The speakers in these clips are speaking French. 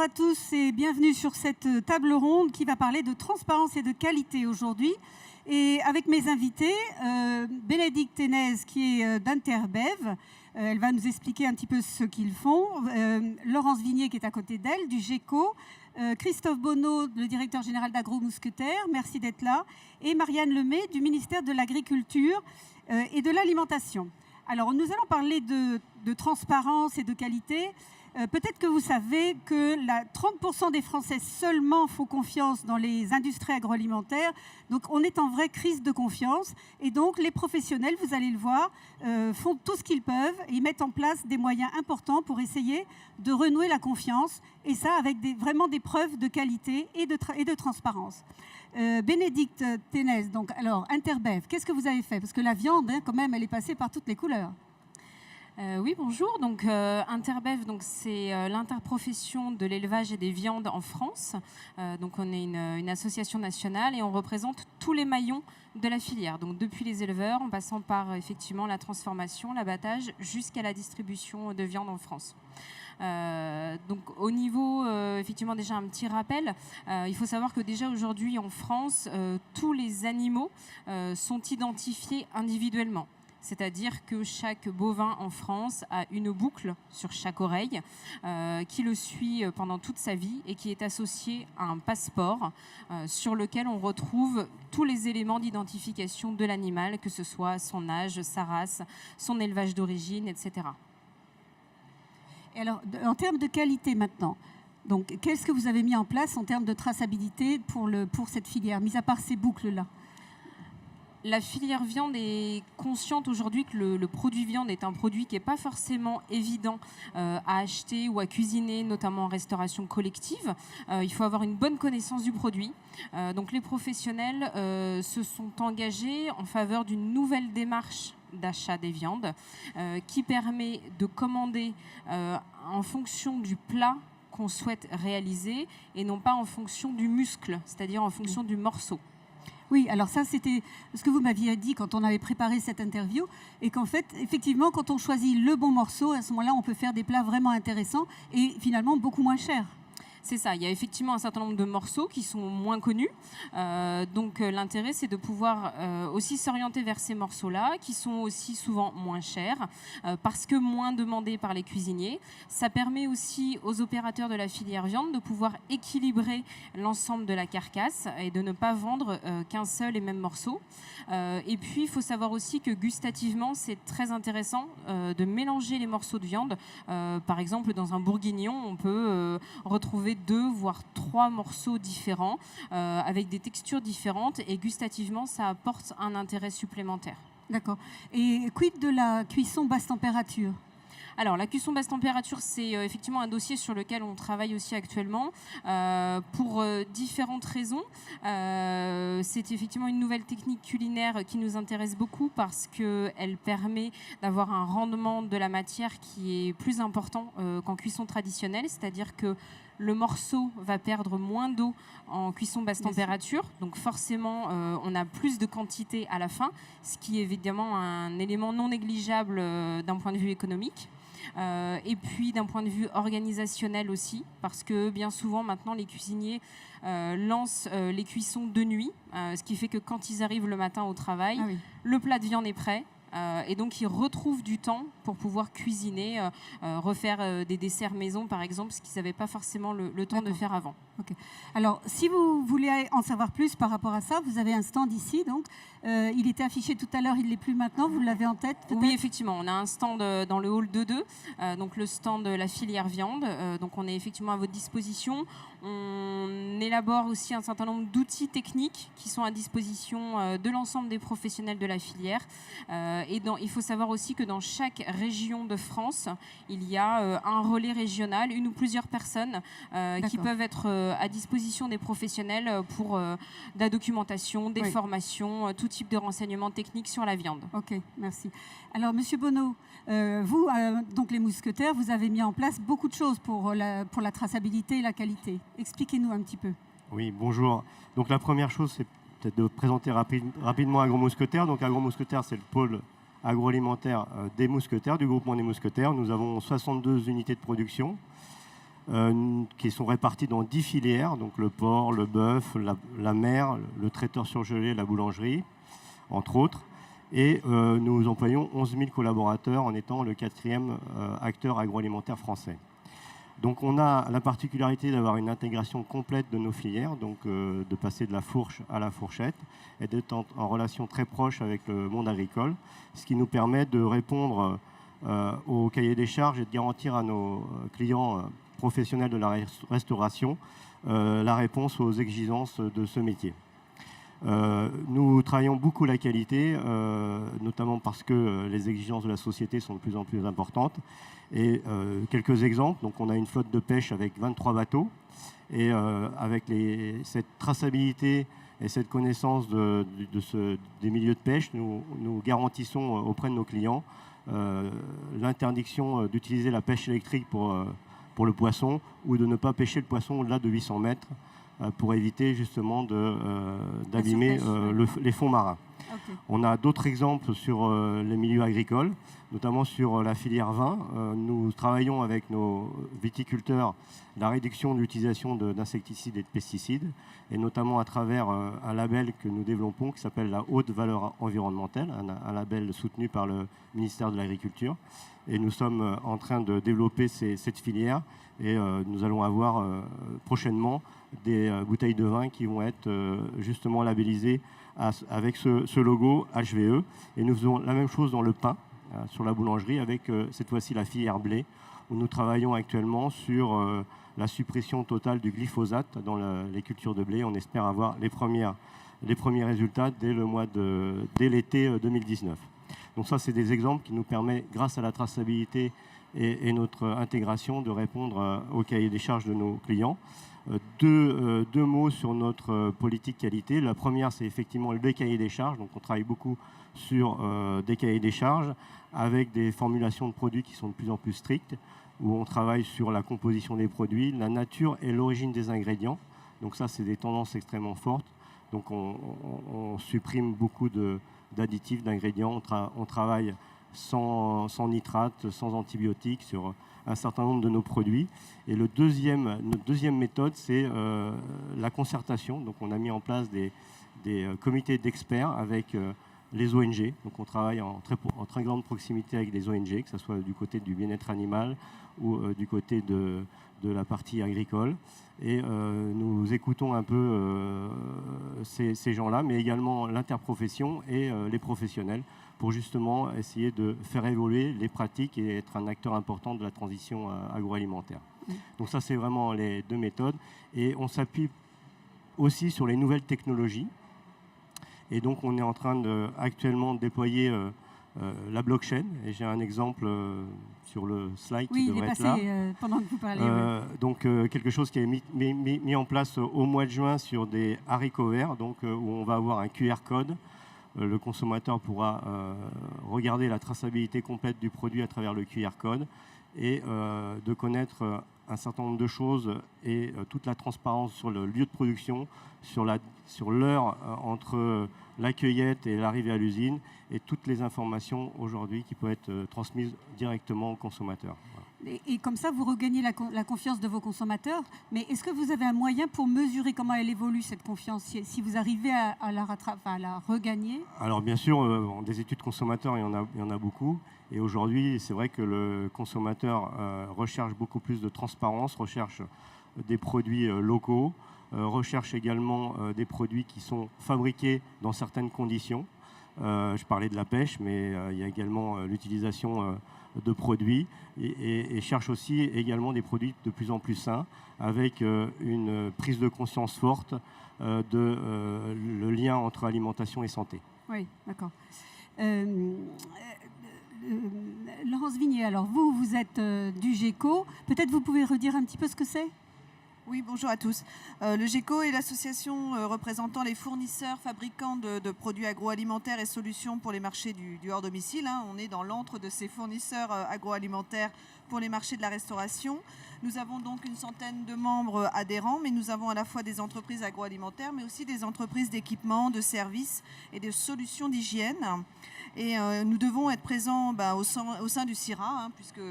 Bonjour à tous et bienvenue sur cette table ronde qui va parler de transparence et de qualité aujourd'hui. Et avec mes invités, Bénédicte Ténez qui est d'Interbev, elle va nous expliquer un petit peu ce qu'ils font. Laurence Vignier qui est à côté d'elle, du GECO. Christophe Bonneau, le directeur général d'Agro Mousquetaire, merci d'être là. Et Marianne Lemay du ministère de l'Agriculture et de l'Alimentation. Alors nous allons parler de transparence et de qualité. Peut-être que vous savez que 30% des Français seulement font confiance dans les industries agroalimentaires. Donc on est en vraie crise de confiance. Et donc les professionnels, vous allez le voir, font tout ce qu'ils peuvent et mettent en place des moyens importants pour essayer de renouer la confiance. Et ça avec vraiment des preuves de qualité et de transparence. Bénédicte Ténez, donc alors Interbev, qu'est-ce que vous avez fait? Parce que la viande, quand même, elle est passée par toutes les couleurs. Oui, bonjour. Donc, Interbev, c'est l'interprofession de l'élevage et des viandes en France. Donc, on est une association nationale et on représente tous les maillons de la filière. Donc, depuis les éleveurs, en passant par effectivement la transformation, l'abattage, jusqu'à la distribution de viande en France. Donc au niveau, effectivement, déjà un petit rappel, il faut savoir que déjà aujourd'hui en France, tous les animaux sont identifiés individuellement. C'est-à-dire que chaque bovin en France a une boucle sur chaque oreille qui le suit pendant toute sa vie et qui est associée à un passeport sur lequel on retrouve tous les éléments d'identification de l'animal, que ce soit son âge, sa race, son élevage d'origine, etc. Et alors, en termes de qualité maintenant, donc, qu'est-ce que vous avez mis en place en termes de traçabilité pour cette filière, mis à part ces boucles-là? La filière viande est consciente aujourd'hui que le produit viande est un produit qui n'est pas forcément évident à acheter ou à cuisiner, notamment en restauration collective. Il faut avoir une bonne connaissance du produit. Donc les professionnels se sont engagés en faveur d'une nouvelle démarche d'achat des viandes qui permet de commander en fonction du plat qu'on souhaite réaliser et non pas en fonction du muscle, c'est-à-dire en fonction du morceau. Oui, alors ça, c'était ce que vous m'aviez dit quand on avait préparé cette interview, et qu'en fait, effectivement, quand on choisit le bon morceau, à ce moment-là, on peut faire des plats vraiment intéressants et finalement beaucoup moins chers. C'est ça, il y a effectivement un certain nombre de morceaux qui sont moins connus. Donc l'intérêt, c'est de pouvoir aussi s'orienter vers ces morceaux-là, qui sont aussi souvent moins chers, parce que moins demandés par les cuisiniers. Ça permet aussi aux opérateurs de la filière viande de pouvoir équilibrer l'ensemble de la carcasse et de ne pas vendre qu'un seul et même morceau. Et puis, il faut savoir aussi que gustativement, c'est très intéressant de mélanger les morceaux de viande. Par exemple, dans un bourguignon, on peut retrouver 2 voire 3 morceaux différents avec des textures différentes et gustativement ça apporte un intérêt supplémentaire. D'accord. Et quid de la cuisson basse température? Alors, la cuisson basse température, c'est effectivement un dossier sur lequel on travaille aussi actuellement pour différentes raisons. C'est effectivement une nouvelle technique culinaire qui nous intéresse beaucoup parce qu'elle permet d'avoir un rendement de la matière qui est plus important qu'en cuisson traditionnelle, c'est-à-dire que le morceau va perdre moins d'eau en cuisson basse température. Donc forcément, on a plus de quantité à la fin, ce qui est évidemment un élément non négligeable d'un point de vue économique. Et puis d'un point de vue organisationnel aussi, parce que bien souvent maintenant les cuisiniers lancent les cuissons de nuit, ce qui fait que quand ils arrivent le matin au travail, le plat de viande est prêt. Et donc ils retrouvent du temps pour pouvoir cuisiner, refaire des desserts maison par exemple, ce qu'ils n'avaient pas forcément le temps de faire avant. Okay. Alors si vous voulez en savoir plus par rapport à ça, vous avez un stand ici, donc il était affiché tout à l'heure, il ne l'est plus maintenant, vous l'avez en tête peut-être? Oui, effectivement, on a un stand dans le hall 2.2, donc le stand de la filière viande, donc on est effectivement à votre disposition. On élabore aussi un certain nombre d'outils techniques qui sont à disposition de l'ensemble des professionnels de la filière. Il faut savoir aussi que dans chaque région de France, il y a un relais régional, une ou plusieurs personnes qui peuvent être à disposition des professionnels pour de la documentation, des formations, tout type de renseignements techniques sur la viande. Ok, merci. Alors, Monsieur Bonneau, vous, donc les mousquetaires, vous avez mis en place beaucoup de choses pour la traçabilité et la qualité. Expliquez-nous un petit peu. Oui, bonjour. Donc la première chose, c'est peut-être de présenter rapidement Agro Mousquetaire. Donc Agro Mousquetaire, c'est le pôle agroalimentaire des mousquetaires, du groupement des mousquetaires. Nous avons 62 unités de production qui sont répartis dans 10 filières, donc le porc, le bœuf, la mer, le traiteur surgelé, la boulangerie, entre autres. Et nous employons 11 000 collaborateurs en étant le 4e acteur agroalimentaire français. Donc on a la particularité d'avoir une intégration complète de nos filières, donc de passer de la fourche à la fourchette et d'être en relation très proche avec le monde agricole, ce qui nous permet de répondre au cahier des charges et de garantir à nos clients professionnels de la restauration la réponse aux exigences de ce métier. Nous travaillons beaucoup la qualité, notamment parce que les exigences de la société sont de plus en plus importantes. Et quelques exemples, donc on a une flotte de pêche avec 23 bateaux, et avec cette traçabilité et cette connaissance des milieux de pêche, nous garantissons auprès de nos clients l'interdiction d'utiliser la pêche électrique pour le poisson, ou de ne pas pêcher le poisson au-delà de 800 mètres, pour éviter justement d'abîmer les fonds marins. Okay. On a d'autres exemples sur les milieux agricoles, notamment sur la filière vin. Nous travaillons avec nos viticulteurs la réduction de l'utilisation d'insecticides et de pesticides, et notamment à travers un label que nous développons qui s'appelle la haute valeur environnementale, un label soutenu par le ministère de l'Agriculture. Et nous sommes en train de développer cette filière, et nous allons avoir prochainement des bouteilles de vin qui vont être justement labellisées avec ce logo HVE. Et nous faisons la même chose dans le pain, sur la boulangerie, avec cette fois-ci la filière blé, où nous travaillons actuellement sur la suppression totale du glyphosate dans les cultures de blé. On espère avoir les premiers résultats dès l'été 2019. Donc ça, c'est des exemples qui nous permettent, grâce à la traçabilité et notre intégration, de répondre au cahier des charges de nos clients. Deux mots sur notre politique qualité. La première, c'est effectivement le cahier des charges. Donc on travaille beaucoup sur des cahiers des charges avec des formulations de produits qui sont de plus en plus strictes, où on travaille sur la composition des produits, la nature et l'origine des ingrédients. Donc ça, c'est des tendances extrêmement fortes. Donc on supprime beaucoup d'additifs, d'ingrédients. On travaille sans nitrate, sans antibiotiques sur un certain nombre de nos produits. Et notre deuxième méthode, c'est la concertation. Donc on a mis en place des comités d'experts avec les ONG. Donc on travaille en très grande proximité avec les ONG, que ce soit du côté du bien-être animal ou du côté de la partie agricole. Et nous écoutons un peu ces gens-là, mais également l'interprofession et les professionnels, pour justement essayer de faire évoluer les pratiques et être un acteur important de la transition agroalimentaire. Donc ça, c'est vraiment les deux méthodes. Et on s'appuie aussi sur les nouvelles technologies. Et donc, on est en train actuellement de déployer la blockchain. Et j'ai un exemple sur le slide qui devrait être là. Pendant que vous parlez. Donc, quelque chose qui est mis en place au mois de juin sur des haricots verts, donc, où on va avoir un QR code. Le consommateur pourra regarder la traçabilité complète du produit à travers le QR code et de connaître un certain nombre de choses et toute la transparence sur le lieu de production, sur l'heure entre la cueillette et l'arrivée à l'usine, et toutes les informations aujourd'hui qui peuvent être transmises directement aux consommateurs. Voilà. Et comme ça, vous regagnez la confiance de vos consommateurs. Mais est-ce que vous avez un moyen pour mesurer comment elle évolue, cette confiance, si vous arrivez à la regagner? Alors bien sûr, des études consommateurs, il y en a beaucoup. Et aujourd'hui, c'est vrai que le consommateur recherche beaucoup plus de transparence, recherche des produits locaux, recherche également des produits qui sont fabriqués dans certaines conditions. Je parlais de la pêche, mais il y a également l'utilisation de produits et cherche aussi également des produits de plus en plus sains, avec une prise de conscience forte le lien entre alimentation et santé. Oui, d'accord. Laurence Vignier, alors vous êtes du GECO. Peut-être vous pouvez redire un petit peu ce que c'est ? Oui, bonjour à tous. Le GECO est l'association représentant les fournisseurs, fabricants de produits agroalimentaires et solutions pour les marchés du hors domicile. On est dans l'antre de ces fournisseurs agroalimentaires pour les marchés de la restauration. Nous avons donc une centaine de membres adhérents, mais nous avons à la fois des entreprises agroalimentaires, mais aussi des entreprises d'équipement, de services et de solutions d'hygiène. Et nous devons être présents au sein du CIRA, puisque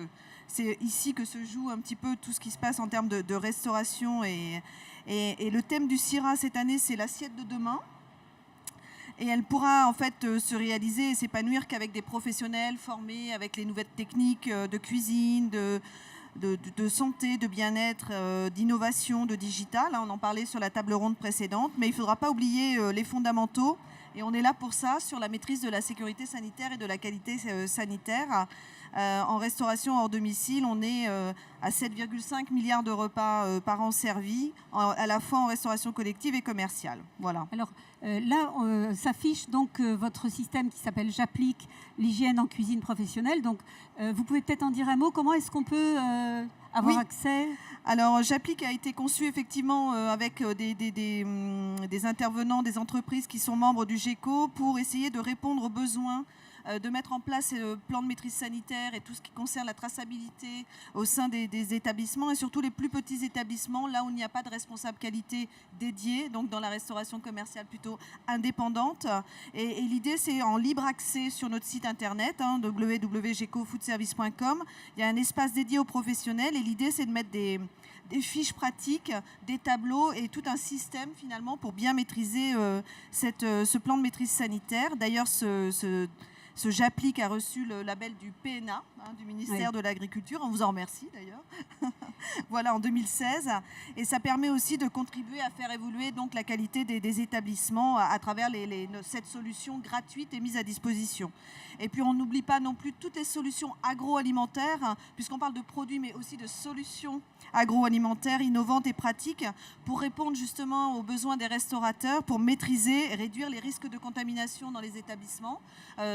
c'est ici que se joue un petit peu tout ce qui se passe en termes de restauration. Et le thème du CIRA cette année, c'est l'assiette de demain. Et elle pourra en fait se réaliser et s'épanouir qu'avec des professionnels formés avec les nouvelles techniques de cuisine, de santé, de bien-être, d'innovation, de digital. On en parlait sur la table ronde précédente, mais il ne faudra pas oublier les fondamentaux. Et on est là pour ça, sur la maîtrise de la sécurité sanitaire et de la qualité sanitaire. En restauration hors domicile, on est à 7,5 milliards de repas par an servis, à la fois en restauration collective et commerciale. Voilà. Alors là, s'affiche donc votre système qui s'appelle J'applique l'hygiène en cuisine professionnelle. Donc, vous pouvez peut-être en dire un mot. Comment est-ce qu'on peut avoir accès ? Alors, J'applique a été conçu effectivement avec des intervenants, des entreprises qui sont membres du GECO pour essayer de répondre aux besoins, de mettre en place le plan de maîtrise sanitaire et tout ce qui concerne la traçabilité au sein des établissements et surtout les plus petits établissements, là où il n'y a pas de responsable qualité dédié, donc dans la restauration commerciale plutôt indépendante. Et l'idée, c'est en libre accès sur notre site internet, www.gecofoodservice.com. Il y a un espace dédié aux professionnels et l'idée, c'est de mettre des fiches pratiques, des tableaux et tout un système finalement pour bien maîtriser ce plan de maîtrise sanitaire. D'ailleurs, ce J'applique a reçu le label du PNA, du ministère de l'Agriculture. On vous en remercie d'ailleurs. Voilà, en 2016. Et ça permet aussi de contribuer à faire évoluer donc, la qualité des établissements à travers cette solution gratuite et mise à disposition. Et puis on n'oublie pas non plus toutes les solutions agroalimentaires, puisqu'on parle de produits mais aussi de solutions agroalimentaires innovantes et pratiques pour répondre justement aux besoins des restaurateurs, pour maîtriser et réduire les risques de contamination dans les établissements.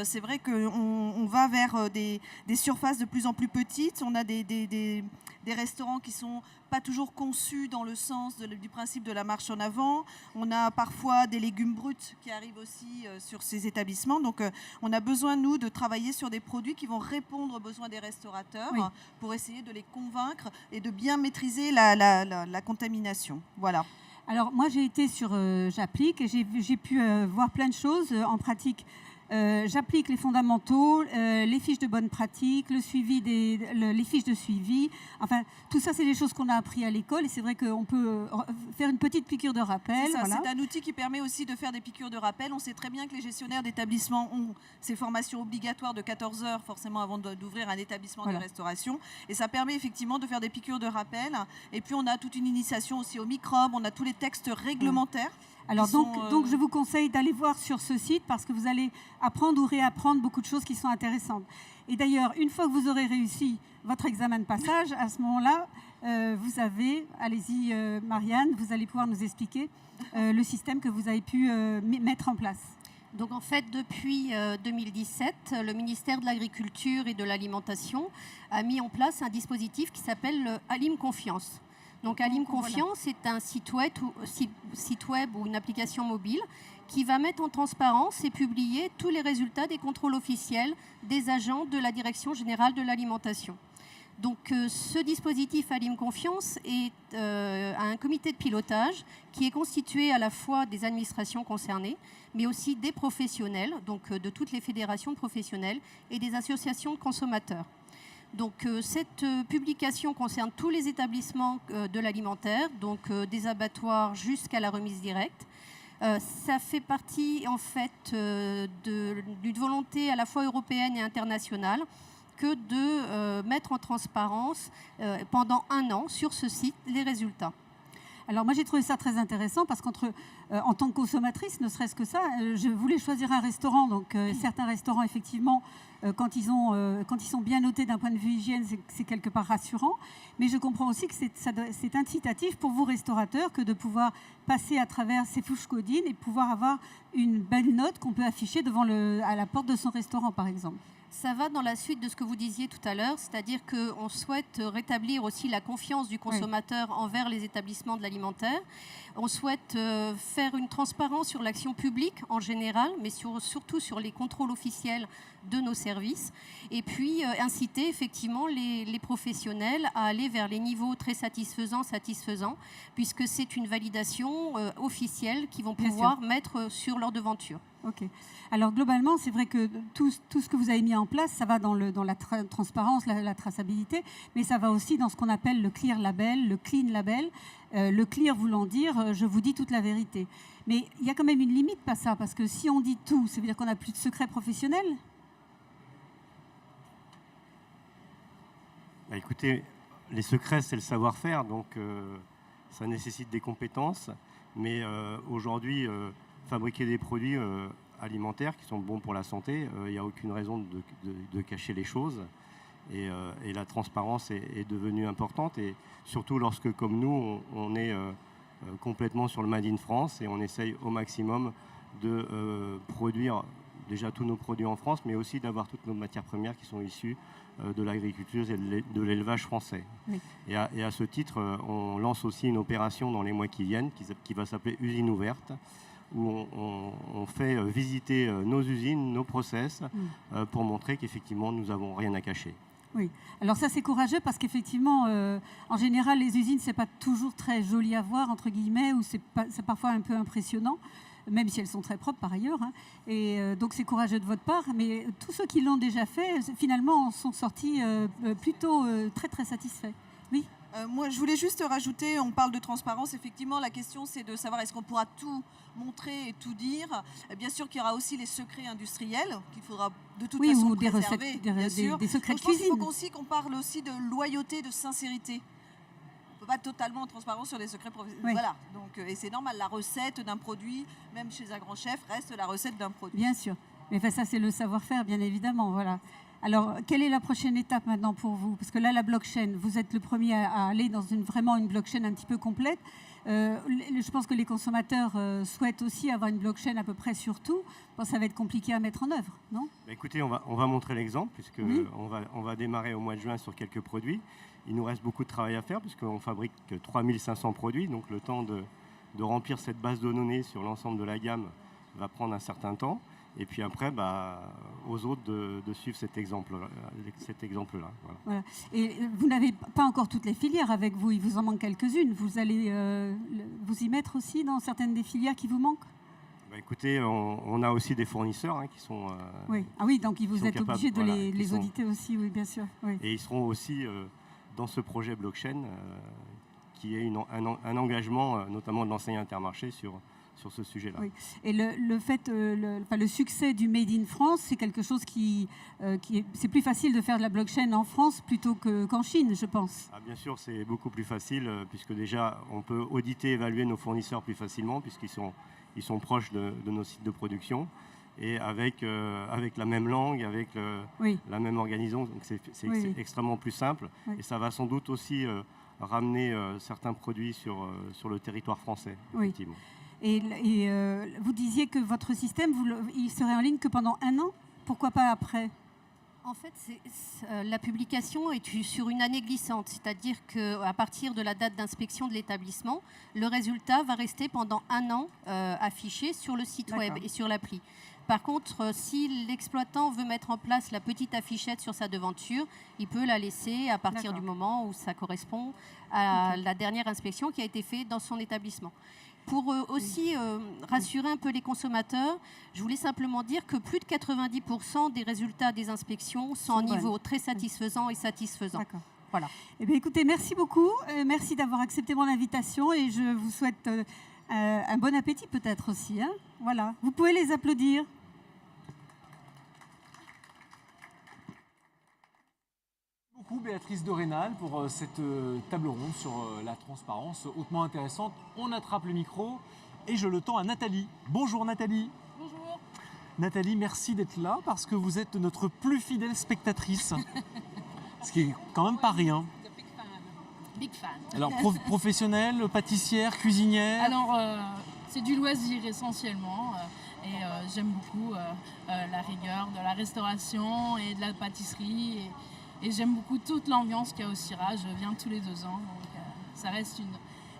C'est vrai qu'on va vers des surfaces de plus en plus petites. On a des restaurants qui ne sont pas toujours conçus dans le sens du principe de la marche en avant. On a parfois des légumes bruts qui arrivent aussi sur ces établissements. Donc on a besoin, nous, de travailler sur des produits qui vont répondre aux besoins des restaurateurs pour essayer de les convaincre et de bien maîtriser la contamination. Voilà. Alors moi, j'ai été sur J'applique et j'ai pu voir plein de choses en pratique. J'applique les fondamentaux, les fiches de bonne pratique, le suivi les fiches de suivi. Enfin, tout ça, c'est des choses qu'on a appris à l'école et c'est vrai qu'on peut faire une petite piqûre de rappel. C'est un outil qui permet aussi de faire des piqûres de rappel. On sait très bien que les gestionnaires d'établissements ont ces formations obligatoires de 14 heures forcément avant d'ouvrir un établissement de restauration. Et ça permet effectivement de faire des piqûres de rappel. Et puis, on a toute une initiation aussi aux microbes. On a tous les textes réglementaires. Alors donc je vous conseille d'aller voir sur ce site parce que vous allez apprendre ou réapprendre beaucoup de choses qui sont intéressantes. Et d'ailleurs, une fois que vous aurez réussi votre examen de passage, à ce moment-là, vous avez, allez-y Marianne, vous allez pouvoir nous expliquer le système que vous avez pu mettre en place. Donc en fait, depuis 2017, le ministère de l'Agriculture et de l'Alimentation a mis en place un dispositif qui s'appelle Alim Confiance. Donc Alim Confiance est un site web ou une application mobile qui va mettre en transparence et publier tous les résultats des contrôles officiels des agents de la Direction générale de l'alimentation. Donc ce dispositif Alim Confiance a un comité de pilotage qui est constitué à la fois des administrations concernées, mais aussi des professionnels, donc de toutes les fédérations professionnelles et des associations de consommateurs. Donc cette publication concerne tous les établissements de l'alimentaire, donc des abattoirs jusqu'à la remise directe. Ça fait partie en fait d'une volonté à la fois européenne et internationale que de mettre en transparence pendant 1 an sur ce site les résultats. Alors moi j'ai trouvé ça très intéressant parce en tant que consommatrice, ne serait-ce que ça, je voulais choisir un restaurant. Donc certains restaurants effectivement, quand ils sont bien notés d'un point de vue hygiène, c'est quelque part rassurant. Mais je comprends aussi que c'est incitatif pour vous restaurateurs que de pouvoir passer à travers ces fiches codines et pouvoir avoir une belle note qu'on peut afficher à la porte de son restaurant par exemple. Ça va dans la suite de ce que vous disiez tout à l'heure, c'est-à-dire qu'on souhaite rétablir aussi la confiance du consommateur envers les établissements de l'alimentaire. On souhaite faire une transparence sur l'action publique en général, mais surtout sur les contrôles officiels de nos services. Et puis inciter effectivement les professionnels à aller vers les niveaux très satisfaisants, puisque c'est une validation officielle qu'ils vont pouvoir mettre sur leur devanture. Ok. Alors globalement, c'est vrai que tout ce que vous avez mis en place, ça va dans la transparence, la traçabilité, mais ça va aussi dans ce qu'on appelle le clear label, le clean label. Le clear voulant dire je vous dis toute la vérité. Mais il y a quand même une limite à ça, parce que si on dit tout, ça veut dire qu'on n'a plus de secret professionnel. Bah, écoutez, les secrets, c'est le savoir-faire, donc ça nécessite des compétences. Mais aujourd'hui, fabriquer des produits alimentaires qui sont bons pour la santé, il n'y a aucune raison de cacher les choses. Et la transparence est devenue importante. Et surtout lorsque, comme nous, on est complètement sur le Made in France et on essaye au maximum de produire déjà tous nos produits en France, mais aussi d'avoir toutes nos matières premières qui sont issues de l'agriculture et de l'élevage français. Oui. Et à ce titre, on lance aussi une opération dans les mois qui viennent qui va s'appeler Usine ouverte, où on fait visiter nos usines, nos process, pour montrer qu'effectivement, nous n'avons rien à cacher. Oui, alors ça c'est courageux parce qu'effectivement, en général, les usines, c'est pas toujours très joli à voir, entre guillemets, ou c'est parfois un peu impressionnant, même si elles sont très propres par ailleurs. Hein. Et donc c'est courageux de votre part, mais tous ceux qui l'ont déjà fait, finalement, en sont sortis plutôt très très satisfaits. Oui. Moi, je voulais juste rajouter, on parle de transparence, effectivement, la question c'est de savoir est-ce qu'on pourra tout montrer et tout dire. Bien sûr qu'il y aura aussi les secrets industriels qu'il faudra de toute façon ou préserver, des secrets de cuisine. Je pense qu'il faut aussi qu'on parle aussi de loyauté, de sincérité. On ne peut pas être totalement transparent sur les secrets professionnels. Oui. Voilà. Donc, et c'est normal, la recette d'un produit, même chez un grand chef, reste la recette d'un produit. Bien sûr. Mais enfin, ça, c'est le savoir-faire, bien évidemment. Voilà. Alors, quelle est la prochaine étape maintenant pour vous? Parce que là, la blockchain, vous êtes le premier à aller dans vraiment une blockchain un petit peu complète. Je pense que les consommateurs souhaitent aussi avoir une blockchain à peu près sur tout. Bon, ça va être compliqué à mettre en œuvre, non? Écoutez, on va montrer l'exemple, puisqu'on va démarrer au mois de juin sur quelques produits. Il nous reste beaucoup de travail à faire, puisqu'on fabrique 3500 produits. Donc, le temps de remplir cette base de données sur l'ensemble de la gamme va prendre un certain temps. Et puis après, aux autres de suivre cet exemple-là. Voilà. Et vous n'avez pas encore toutes les filières avec vous, il vous en manque quelques-unes. Vous allez vous y mettre aussi dans certaines des filières qui vous manquent? Écoutez, on a aussi des fournisseurs qui sont... oui. Ah oui, donc vous êtes obligé de les auditer aussi, oui, bien sûr. Oui. Et ils seront aussi dans ce projet blockchain qui est un engagement, notamment de l'enseigne Intermarché, sur ce sujet-là. Oui. Et le succès du Made in France, c'est quelque chose c'est plus facile de faire de la blockchain en France plutôt qu'en Chine, je pense. Bien sûr, c'est beaucoup plus facile puisque déjà on peut auditer, évaluer nos fournisseurs plus facilement puisqu'ils sont proches de nos sites de production et avec la même langue, avec la même organisation, donc c'est extrêmement plus simple. Oui. Et ça va sans doute aussi ramener certains produits sur le territoire français, effectivement. Et vous disiez que votre système, il serait en ligne que pendant 1 an? Pourquoi pas après? En fait, la publication est sur une année glissante, c'est-à-dire qu'à partir de la date d'inspection de l'établissement, le résultat va rester pendant 1 an affiché sur le site web et sur l'appli. Par contre, si l'exploitant veut mettre en place la petite affichette sur sa devanture, il peut la laisser à partir du moment où ça correspond à la dernière inspection qui a été faite dans son établissement. Pour aussi rassurer un peu les consommateurs, je voulais simplement dire que plus de 90% des résultats des inspections sont en niveau très satisfaisant et satisfaisant. D'accord. Voilà. Eh bien, écoutez, merci beaucoup. Merci d'avoir accepté mon invitation et je vous souhaite un bon appétit peut-être aussi. Hein. Voilà. Vous pouvez les applaudir. Beaucoup Béatrice de Rênal pour cette table ronde sur la transparence hautement intéressante. On attrape le micro et je le tends à Nathalie. Bonjour Nathalie. Bonjour. Nathalie, merci d'être là parce que vous êtes notre plus fidèle spectatrice. Ce qui est quand même pas rien. Big fan. Alors professionnelle, pâtissière, cuisinière? Alors c'est du loisir essentiellement et j'aime beaucoup la rigueur de la restauration et de la pâtisserie. Et j'aime beaucoup toute l'ambiance qu'il y a au Syrah. Je viens tous les 2 ans, donc ça reste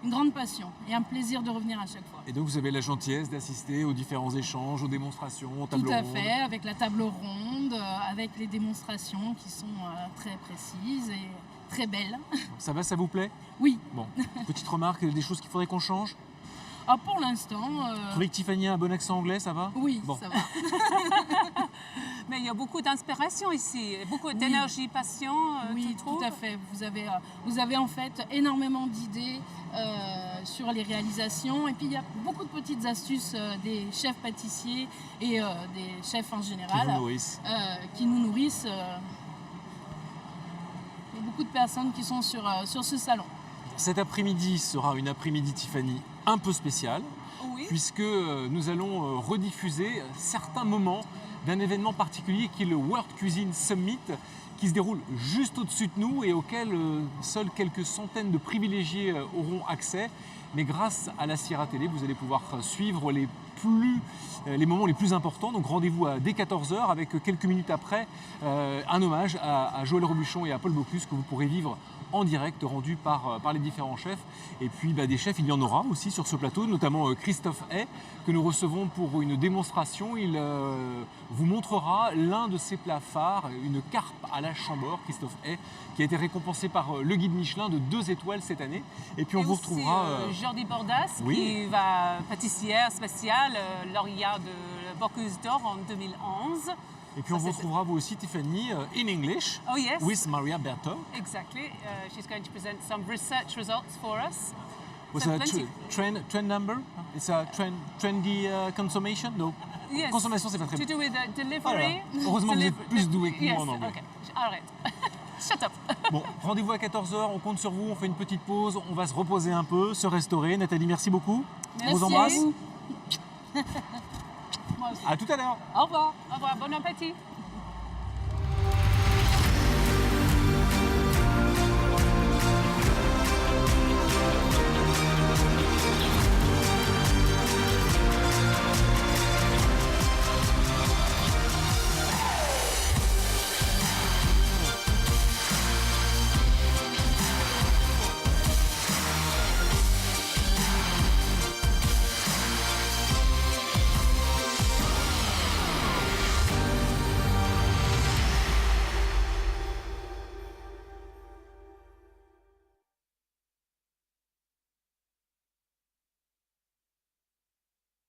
une grande passion et un plaisir de revenir à chaque fois. Et donc vous avez la gentillesse d'assister aux différents échanges, aux démonstrations, aux tables rondes? Tout à fait, avec la table ronde, avec les démonstrations qui sont très précises et très belles. Ça va, ça vous plaît? Oui. Bon, petite remarque, des choses qu'il faudrait qu'on change? Pour l'instant... Vous trouvez que Tiffany a un bon accent anglais, ça va? Oui, Bon. ça va. Mais il y a beaucoup d'inspiration ici, beaucoup d'énergie, passion, oui, tu trouves? tout à fait. Vous avez en fait énormément d'idées sur les réalisations. Et puis il y a beaucoup de petites astuces des chefs pâtissiers et des chefs en général Qui vous nourrissent. qui nous nourrissent. Il y a beaucoup de personnes qui sont sur ce salon. Cet après-midi sera une après-midi Tiffany un peu spéciale, Oui. puisque nous allons rediffuser certains moments d'un événement particulier qui est le World Cuisine Summit, qui se déroule juste au-dessus de nous et auquel seuls quelques centaines de privilégiés auront accès. Mais grâce à la Sierra Télé, vous allez pouvoir suivre les moments les plus importants. Donc rendez-vous dès 14h avec quelques minutes après un hommage à Joël Robuchon et à Paul Bocuse que vous pourrez vivre en direct, rendu par les différents chefs. Et puis des chefs, il y en aura aussi sur ce plateau, notamment Christophe Hay, que nous recevons pour une démonstration. Il vous montrera l'un de ses plats phares, une carpe à la Chambord, Christophe Hay, qui a été récompensé par le guide Michelin de 2 étoiles cette année. Et puis on vous retrouvera... Jordi Bordas, oui. qui va pâtissière spéciale, lauréat de Bocuse d'Or en 2011. Et puis on vous retrouvera vous aussi, Tiffany, in English, Oh yes, with Maria Berto. exactly. She's going to present some research results for us. Was So a plenty. trend number? It's a trendy consummation? No. Yes. Consommation, c'est pas très To bien. do with the delivery. Voilà. Heureusement que vous êtes plus doué que yes. moi en anglais. Okay. Arrête. Shut up. Bon, rendez-vous à 14h, on compte sur vous, on fait une petite pause, on va se reposer un peu, se restaurer. Nathalie, merci beaucoup. Merci. On vous embrasse. Moi aussi. À tout à l'heure. Au revoir. Au revoir, bon appétit.